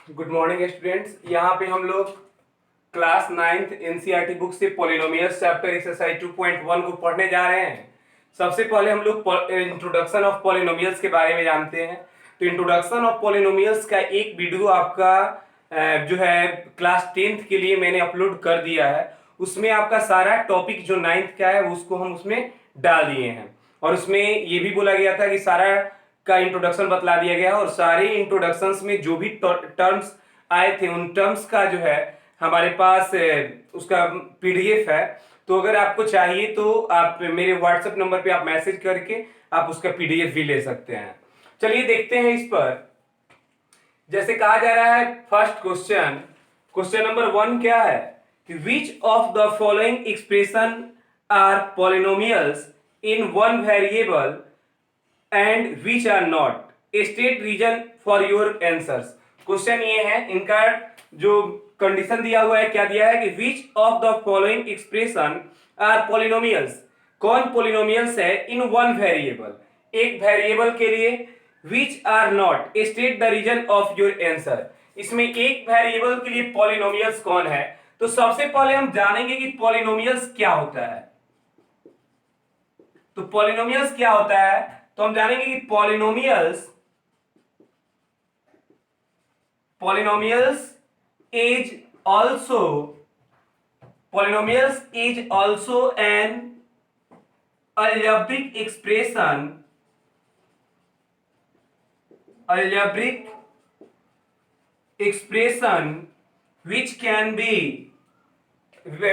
Good morning students. यहाँ पे हम लोग क्लास 9th एनसीईआरटी बुक से पॉलिनोमियल्स चैप्टर एक्सरसाइज 2.1 को पढ़ने जा रहे हैं। सबसे पहले हम लोग इंट्रोडक्शन ऑफ पॉलिनोमियल्स के बारे में जानते हैं। तो इंट्रोडक्शन ऑफ पॉलिनोमियल्स का एक वीडियो आपका जो है क्लास 10th के लिए मैंने अपलोड कर दिया है। उसमें आपका सारा टॉपिक जो 9th का है उसको हम उसमें डाल दिए हैं, और उसमें ये भी बोला गया था कि सारा का इंट्रोडक्शन बतला दिया गया है, और सारे इंट्रोडक्शंस में जो भी टर्म्स आए थे उन टर्म्स का जो है हमारे पास उसका पीडीएफ है। तो अगर आपको चाहिए तो आप मेरे व्हाट्सएप नंबर पे आप मैसेज करके आप उसका पीडीएफ भी ले सकते हैं। चलिए देखते हैं इस पर। जैसे कहा जा रहा है फर्स्ट क्वेश्चन नंबर 1 क्या है कि which of the following expression are polynomials in one variable and which are not, state reason for your answers. Question ये है, इनका जो कंडीशन दिया हुआ है क्या दिया है कि which of the following expression are polynomials, कौन पॉलिनोमियल्स है इन वन वेरिएबल, एक वेरिएबल के लिए, which are not state the reason of your answer. इसमें एक वेरिएबल के लिए पॉलिनोमियल्स कौन है। तो सबसे पहले हम जानेंगे कि पॉलिनोमियल्स क्या होता है। तो पॉलिनोमियल्स क्या होता है तो हम जानेंगे कि polynomials is also polynomials is also an algebraic expression which can be,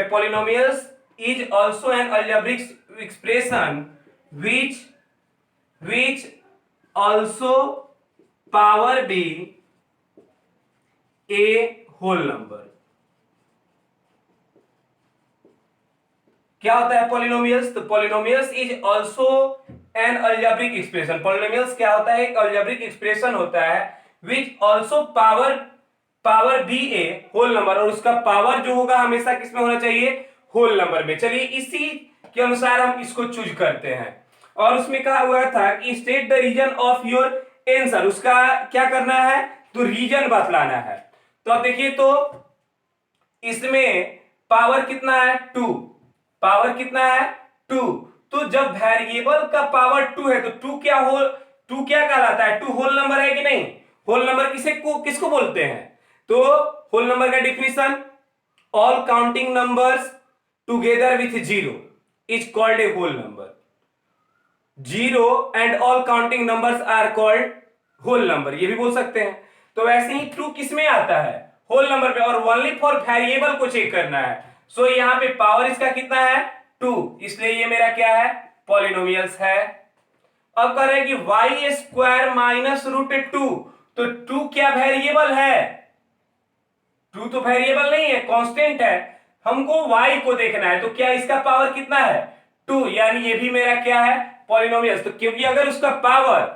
polynomials is also an algebraic expression which also power be a whole number। क्या होता है पॉलिनोमियल्स। तो polynomials is also an algebraic expression. Polynomials क्या होता है, एक algebraic expression होता है which also power be a whole number, और उसका पावर जो होगा हमेशा किसमें होना चाहिए, होल नंबर में। चलिए इसी के अनुसार हम इसको चूज करते हैं, और उसमें कहा हुआ था कि state the reason of your answer, उसका क्या करना है तो रीजन बतलाना है। तो अब देखिए, तो इसमें पावर कितना है 2, पावर कितना है 2। तो जब वेरिएबल का पावर 2 है तो 2 क्या कहलाता है, 2 होल नंबर है कि नहीं। होल नंबर किसको बोलते हैं। तो होल नंबर का definition, all counting numbers together with zero is called a whole number. Zero and all counting numbers are called whole number, ये भी बोल सकते हैं। तो वैसे ही 2 किस में आता है, होल नंबर पे, और ओनली फॉर वेरिएबल को चेक करना है। सो यहाँ पे पावर इसका कितना है 2, इसलिए ये मेरा क्या है पॉलिनोमियल्स है। अब कह रहे हैं कि वाई स्क्वायर माइनस रूट 2, तो 2 क्या वेरिएबल है, 2 तो वेरिएबल नहीं है, कांस्टेंट है। हमको y को देखना है, तो क्या इसका पावर कितना है 2, यानी ये भी मेरा क्या है पॉलिनोमियल्स। तो क्योंकि अगर उसका पावर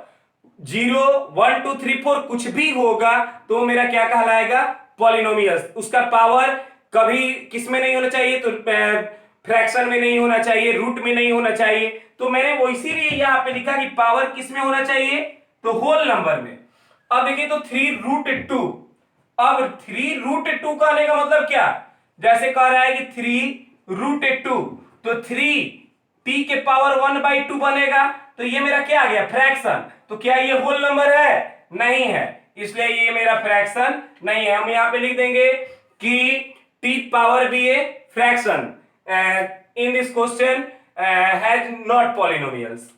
0 1 2 3 4 कुछ भी होगा तो मेरा क्या कहलाएगा पॉलिनोमियल्स। उसका पावर कभी किस में नहीं होना चाहिए, तो फ्रैक्शन में नहीं होना चाहिए, रूट में नहीं होना चाहिए। तो मैंने वो इसीलिए यहां पे लिखा कि पावर किस में होना चाहिए, तो होल नंबर में। अब देखिए, तो 3√2, अब 3√2 कहने का मतलब क्या, जैसे कह रहा है कि 3√2, तो 3 t के पावर 1/2 बनेगा, तो ये मेरा क्या आ गया फ्रैक्शन। तो क्या ये होल नंबर है, नहीं है, इसलिए ये मेरा फ्रैक्शन नहीं है। हम यहां पे लिख देंगे कि t पावर भी a fraction in this question has not polynomials.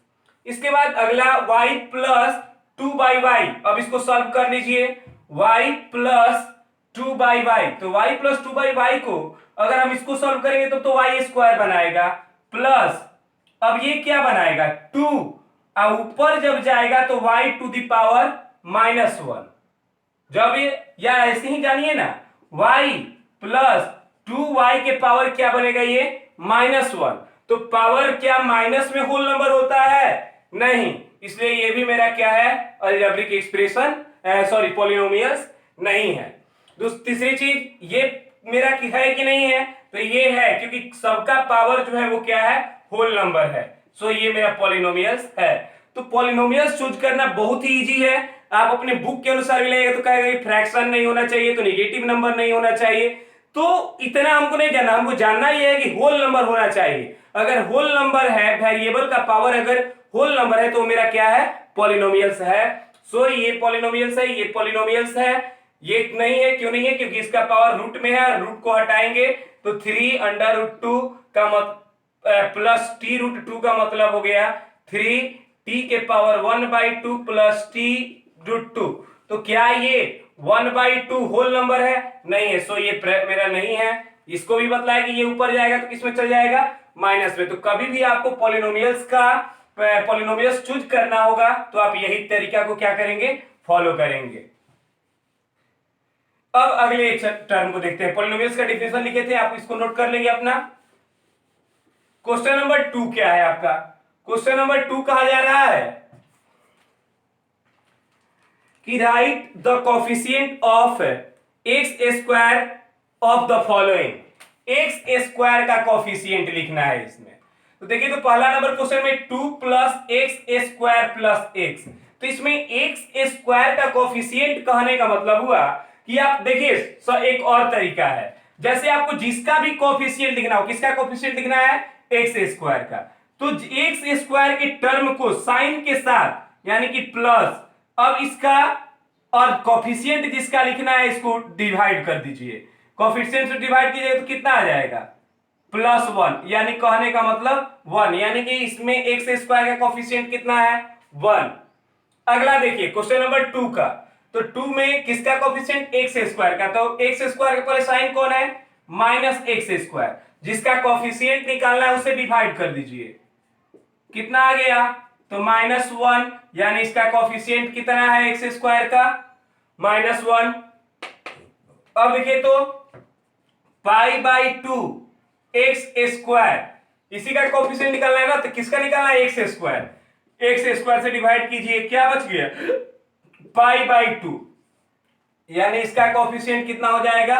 इसके बाद अगला y प्लस 2/y, अब इसको सॉल्व कर लीजिए। y प्लस 2/y, तो y प्लस 2/y को अगर हम इसको सॉल्व करेंगे तो y स्क्वायर बनाएगा, प्लस अब ये क्या बनाएगा 2, और ऊपर जब जाएगा तो y टू द पावर -1। जब ये, या ऐसे ही जानिए ना, y प्लस 2y के पावर क्या बनेगा ये -1। तो पावर क्या माइनस में होल नंबर होता है, नहीं, इसलिए ये भी मेरा क्या है अलजेब्रिक एक्सप्रेशन, सॉरी पॉलिनोमियल्स नहीं है। तीसरी चीज, ये मेरा है कि नहीं है, तो ये है क्योंकि सबका पावर जो है वो क्या है होल नंबर है। सो ये मेरा पॉलिनोमियल्स है। तो पॉलिनोमियल्स चूज करना बहुत ही इजी है। आप अपने बुक के अनुसार भी लगेगा तो कहेगा कि फ्रैक्शन नहीं होना चाहिए, तो नेगेटिव नंबर नहीं होना चाहिए। तो इतना हमको नहीं जानना, हमको जानना ही है कि होल नंबर होना चाहिए। अगर होल नंबर है, वेरिएबल का पावर अगर होल नंबर है तो मेरा क्या है, पॉलिनोमियल्स है। सो ये पॉलिनोमियल्स है, ये पॉलिनोमियल्स है। ये नहीं है, क्यों नहीं है, क्योंकि इसका पावर रूट में है, रूट को हटाएंगे तो 3√2 का प्लस t√2 का मतलब हो गया 3t के पावर 1/2 प्लस t√2। तो क्या ये 1/2 होल नंबर है? नहीं है। सो ये मेरा नहीं है। इसको भी बतलाया कि ये ऊपर जाएगा तो किसमें चल जाएगा, माइनस में। तो कभी भी आपको पॉलिनोमियल्स चूज करना होगा तो आप यही तरीका को क्या करेंगे, फॉलो करेंगे। अब अगले टर्म को देखते हैं। पॉलिनोमियल्स का डिफिनेशन लिखे थे, आप इसको नोट कर लेंगे अपना। क्वेश्चन नंबर 2 क्या है आपका? क्वेश्चन नंबर 2 कहा जा रहा है कि right the coefficient of x square of the following. X square का कोफिशिएंट लिखना है इसमें। तो देखिए, तो पहला नंबर क्वेश्चन में 2 + एक्स स्क्वायर प्लस एक्स। तो इसमें एक्स स्क्वायर का कोफिशिएंट कहने का मतलब हुआ कि आप देखिए एक और तरीका है, जैसे आपको जिसका भी कोफिशिएंट लिखना हो, किसका कोफिशिएंट लिखना है, एक्स स्क्वायर का। तो एक्स स्क्वायर के टर्म को साइन के साथ यानी कि प्लस, अब इसका और कोफिशिएंट जिसका लिखना है इसको डिवाइड कर दीजिए। कोफिशिएंट से डिवाइड कीजिए तो कितना आ जाएगा, +1, यानी कहने का मतलब 1, यानी कि इसमें एक्स स्क्वायर का कोफिशिएंट कितना है, 1। अगला देखिए क्वेश्चन नंबर 2 का। तो 2 में किसका कोफिशिएंट, एक्स स्क्वायर का। तो एक्स स्क्वायर के पहले साइन कौन है, -x²। जिसका कोफिशिएंट निकालना है उसे डिवाइड कर दीजिए, कितना आ गया, तो -1, यानी इसका कोफिशिएंट कितना है एक्स स्क्वायर का, -1। अब देखिए तो π/2 एक्स स्क्वायर, इसी का कोफिशिएंट निकालना है ना, तो किसका निकालना है, एक्स स्क्वायर। एक्स स्क्वायर से डिवाइड कीजिए, क्या बच गया, π/2, यानी इसका कोफिशिएंट कितना हो जाएगा,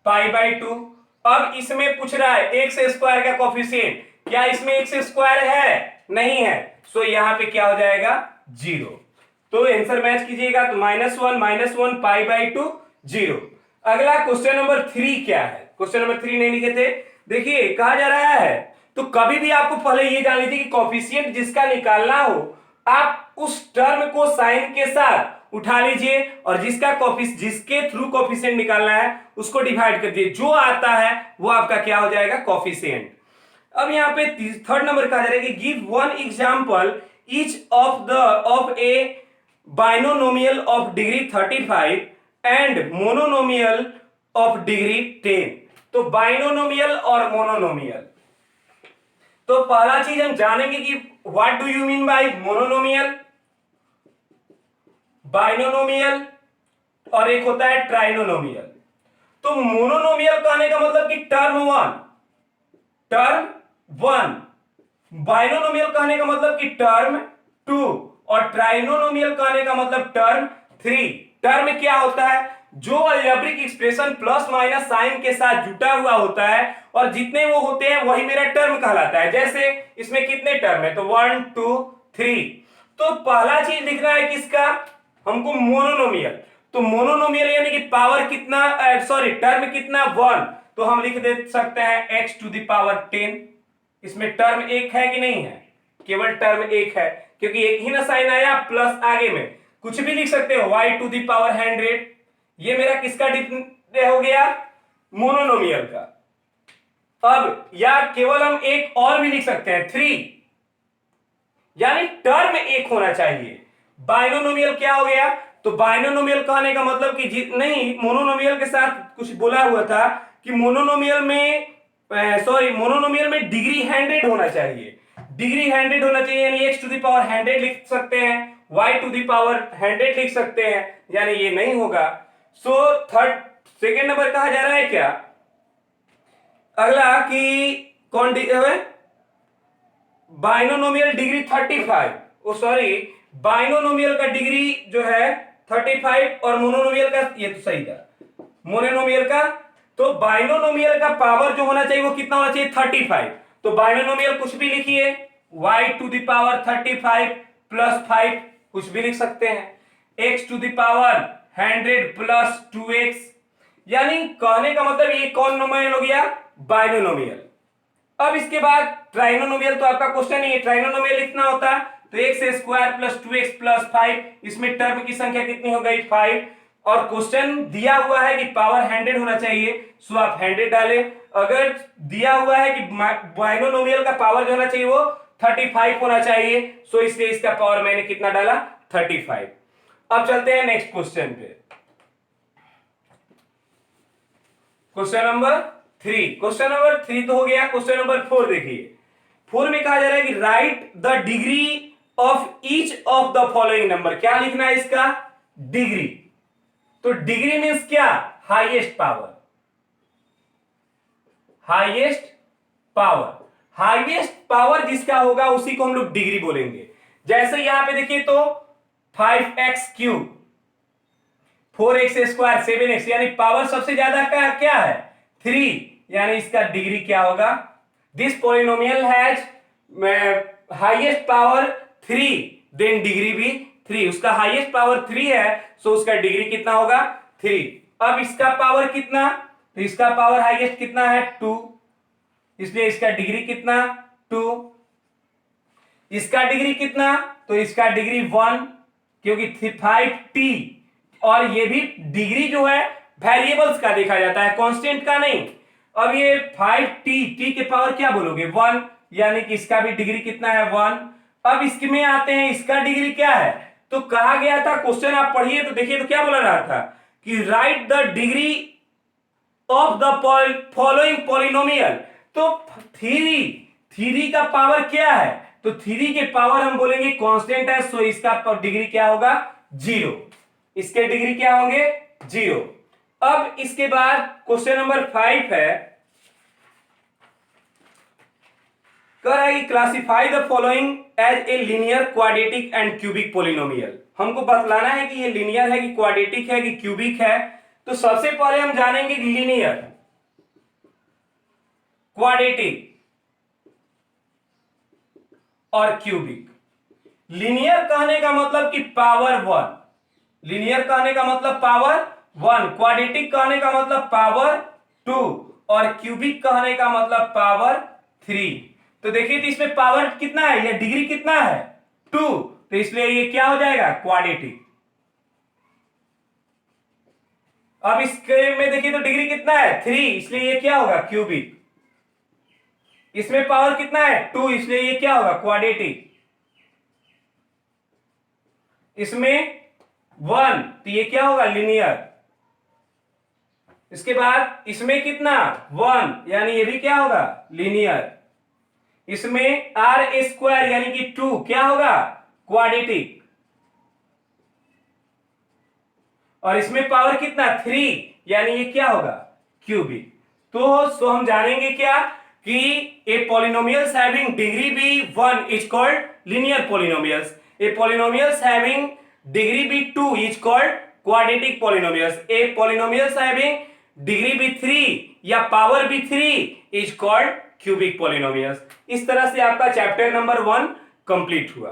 π/2। अब इसमें पूछ रहा है एक्स स्क्वायर का कोफिशिएंट, क्या इसमें एक्स स्क्वायर है, नहीं है। सो यहां पे क्या हो जाएगा, 0। तो आंसर मैच कीजिएगा, तो -1 π/2 0। अगला क्वेश्चन नंबर 3 क्या है, क्वेश्चन नंबर 3 नहीं लिखे थे। देखिए कहा जा रहा है, तो कभी भी आपको पहले ये जान लीजिए कि कोफिशिएंट जिसका निकालना हो, आप उस टर्म को साइन के साथ उठा लीजिए और जिसके थ्रू कोफिशिएंट निकालना है उसको डिवाइड कर दीजिए, जो आता है वो आपका क्या हो जाएगा, कोफिशिएंट। अब यहाँ पे थर्ड नंबर कहा जा रहा है कि give one example each of A binomial of degree 35 and monomial of degree 10। तो बाइनोमियल और मोनोनोमियल, तो पहला चीज हम जानेंगे कि what do you mean by monomial, binomial, और एक होता है ट्राइनोमियल। तो मोनोनोमियल कहने का मतलब कि टर्म 1, बाइनोमियल कहने का मतलब कि टर्म 2, और ट्राइनोमियल कहने का मतलब टर्म 3। टर्म क्या होता है, जो algebraic expression plus minus sign के साथ जुटा हुआ होता है, और जितने वो होते हैं वही मेरा टर्म कहलाता है। जैसे इसमें कितने टर्म है, तो 1 2 3। तो पहला चीज लिखना है किसका, हमको मोनोनोमियल। तो मोनोनोमियल यानी कि पावर कितना, टर्म कितना, 1। तो हम लिख दे सकते हैं x⁻10। इसमें टर्म एक है कि नहीं है, केवल टर्म एक है, क्योंकि एक ही ना साइन आया, प्लस आगे में कुछ भी लिख सकते हो, y⁻100। ये मेरा किसका हो गया, मोनोनोमियल का। अब या केवल हम एक और भी लिख सकते हैं, 3, यानी टर्म एक होना चाहिए। बाइनोमियल क्या हो गया, तो बाइनोमियल कहने का मतलब कि नहीं, मोनोनोमियल के साथ कुछ बोला हुआ था कि मोनोनोमियल में डिग्री 100 होना चाहिए, डिग्री 100 होना चाहिए, यानी x⁻100 लिख सकते हैं, y⁻100 लिख सकते हैं, यानी ये नहीं होगा। सो सेकेंड नंबर कहा जा रहा है क्या, अगला कि कौन बाइनोमियल डिग्री 35, बाइनोमियल का डिग्री जो है 35 और मोनोनोमियल का, ये तो सही था, मोनोनोमियल का। तो बाइनोमियल का पावर जो होना चाहिए वो कितना होना चाहिए, 35। तो बाइनोमियल कुछ भी लिखिए, y⁻35 + 5 कुछ भी लिख सकते हैं। x to the power 100 plus 2x, यानी कहने का मतलब ये कौन नोमियल हो गया, बाइनोमियल। अब इसके बाद ट्राइनोमियल, तो आपका क्वेश्चन है ट्राइनोमियल लिखना होता है, तो x square plus 2x plus 5, इसमें टर्म की संख्या कितनी हो गई 5, और क्वेश्चन दिया हुआ है कि पावर 100 होना चाहिए, सो आप 100 डाले। अगर दिया हुआ है कि बाइनोमियल का पावर जो होना चाहिए वो 35 होना चाहिए, सो इसलिए इसका पावर मैंने कितना डाला 35। अब चलते हैं नेक्स्ट क्वेश्चन पे, क्वेश्चन नंबर 3। क्वेश्चन नंबर 3 तो हो गया। क्वेश्चन नंबर 4 देखिए, 4 में कहा जा रहा है कि right the degree of each of the following number. क्या लिखना है इसका, डिग्री। तो डिग्री मींस क्या, highest power, highest power. Highest power जिसका होगा उसी को हम लोग डिग्री बोलेंगे। जैसे यहां पे देखिए तो 5x cube, 4x square 7x, यानी पावर सबसे ज्यादा का क्या है 3, यानी इसका डिग्री क्या होगा, this polynomial has highest power 3, then degree भी 3। उसका हाईएस्ट पावर 3 है, सो उसका डिग्री कितना होगा 3। अब इसका पावर कितना, तो इसका पावर हाईएस्ट कितना है 2, इसलिए इसका डिग्री कितना 2। इसका डिग्री कितना, तो इसका डिग्री 1, क्योंकि 5t, और ये भी डिग्री जो है वेरिएबल्स का देखा जाता है, कांस्टेंट का नहीं। अब ये 5t के पावर क्या बोलोगे 1, यानी कि इसका भी डिग्री कितना है 1। अब इसमें आते हैं, इसका डिग्री क्या है, तो कहा गया था, क्वेश्चन आप पढ़िए तो देखिए तो क्या बोला रहा था कि right the degree of the following polynomial. तो 3 का पावर क्या है, तो 3 के पावर हम बोलेंगे कांस्टेंट है, सो इसका डिग्री क्या होगा 0, इसके डिग्री क्या होंगे 0। अब इसके बाद क्वेश्चन नंबर 5 है, कह रहा है कि classify the following as a linear, quadratic and cubic polynomial. हमको बतलाना है कि ये लीनियर है कि क्वाड्रेटिक है कि क्यूबिक है। तो सबसे पहले हम जानेंगे लीनियर, क्वाड्रेटिक और क्यूबिक। लीनियर कहने का मतलब कि पावर 1, लीनियर कहने का मतलब पावर 1, क्वाड्रेटिक कहने का मतलब पावर 2, और क्यूबिक कहने का मतलब पावर 3। तो देखिए तो इसमें पावर कितना है, ये डिग्री कितना है 2, तो इसलिए ये क्या हो जाएगा क्वाड्रेटिक। अब इसके में देखिए तो डिग्री कितना है 3, इसलिए ये क्या होगा क्यूबिक। इसमें पावर कितना है 2, इसलिए ये क्या होगा क्वाड्रेटिक। इसमें 1, तो ये क्या होगा लीनियर। इसके बाद इसमें कितना 1, यानी ये भी क्या होगा लीनियर। इसमें r स्क्वायर यानी कि 2 क्या होगा क्वाड्रेटिक, और इसमें पावर कितना 3, यानी ये क्या होगा क्यूबिक। तो हम जानेंगे क्या कि ए पॉलिनोमियल्स हैविंग डिग्री भी 1 is called linear polynomials, A polynomials having degree भी 2 is called quadratic polynomials, A polynomials having degree भी 3 या पावर भी 3 इज कॉल्ड क्यूबिक पॉलिनोमियल्स। इस तरह से आपका चैप्टर नंबर 1 कंप्लीट हुआ।